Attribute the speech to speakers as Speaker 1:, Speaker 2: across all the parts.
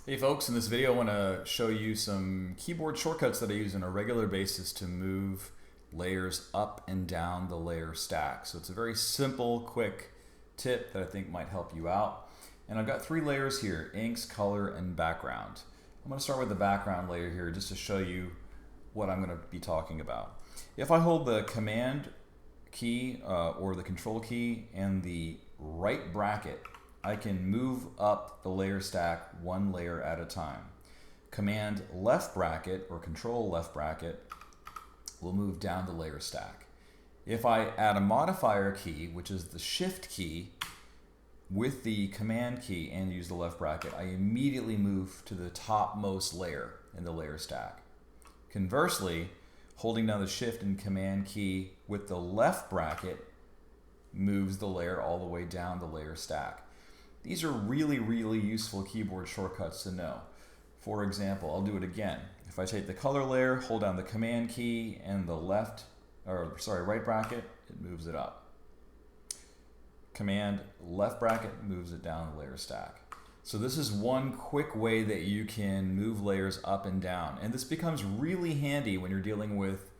Speaker 1: Hey folks, in this video I want to show you some keyboard shortcuts that I use on a regular basis to move layers up and down the layer stack. So it's a very simple, quick tip that I think might help you out. And I've got three layers here: inks, color, and background. I'm going to start with the background layer here just to show you what I'm going to be talking about. If I hold the Command key or the Control key and the right bracket, I can move up the layer stack one layer at a time. Command left bracket or Control left bracket will move down the layer stack. If I add a modifier key, which is the Shift key, with the Command key and use the left bracket, I immediately move to the topmost layer in the layer stack. Conversely, holding down the Shift and Command key with the left bracket moves the layer all the way down the layer stack. These are really right keyboard shortcuts to know. For example, I'll do it again. If I take the color layer, hold down the Command key and the right bracket, it moves it up. Command left bracket moves it down the layer stack. So this is one quick way that you can move layers up and down. And this becomes really handy when you're dealing with,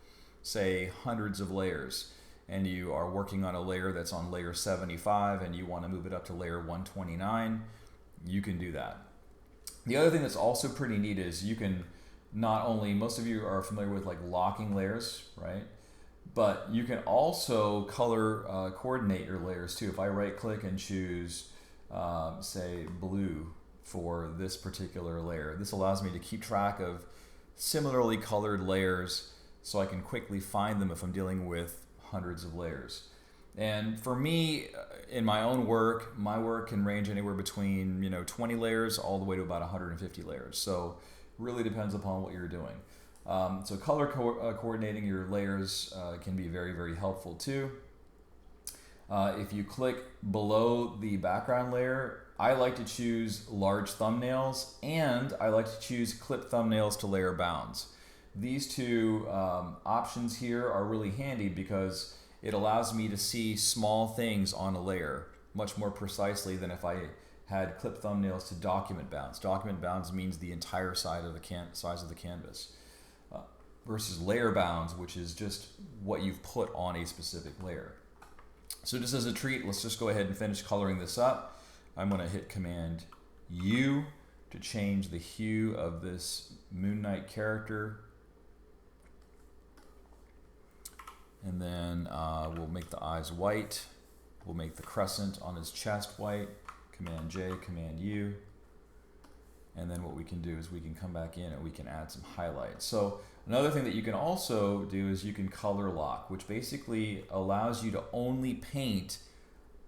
Speaker 1: say, hundreds of layers, and you are working on a layer that's on layer 75 and you want to move it up to layer 129, you can do that. The other thing that's also pretty neat is you can not only, most of you are familiar with like locking layers, right? But you can also color coordinate your layers too. If I right click and choose, say, blue for this particular layer, this allows me to keep track of similarly colored layers so I can quickly find them if I'm dealing with hundreds of layers. And for me, in my own work, my work can range anywhere between 20 layers all the way to about 150 layers. So really depends upon what you're doing. So color coordinating your layers can be very helpful too. If you click below the background layer, I like to choose large thumbnails, and I like to choose clip thumbnails to layer bounds. These two options here are really handy because it allows me to see small things on a layer much more precisely than if I had clip thumbnails to document bounds. Document bounds means the entire size of the canvas versus layer bounds, which is just what you've put on a specific layer. So just as a treat, let's just go ahead and finish coloring this up. I'm going to hit Command U to change the hue of this Moon Knight character. And then we'll make the eyes white. We'll make the crescent on his chest white. Command J, Command U. And then what we can do is we can come back in and we can add some highlights. So another thing that you can also do is you can color lock, which basically allows you to only paint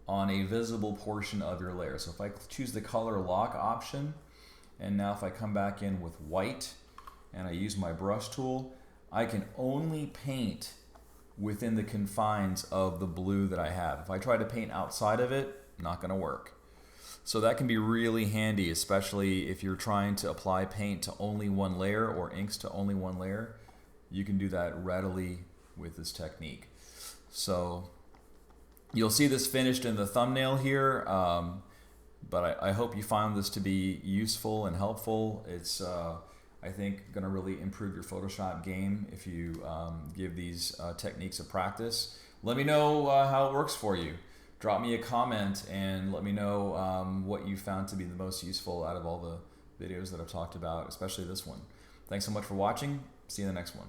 Speaker 1: on a visible portion of your layer. So if I choose the color lock option, and now if I come back in with white and I use my brush tool, I can only paint within the confines of the blue that I have. If I try to paint outside of it, not going to work. So that can be really handy, especially if you're trying to apply paint to only one layer or inks to only one layer. You can do that readily with this technique. So you'll see this finished in the thumbnail here, but I hope you found this to be useful and helpful. It's I think going to really improve your Photoshop game if you give these techniques a practice. Let me know how it works for you. Drop me a comment and let me know what you found to be the most useful out of all the videos that I've talked about, especially this one. Thanks so much for watching. See you in the next one.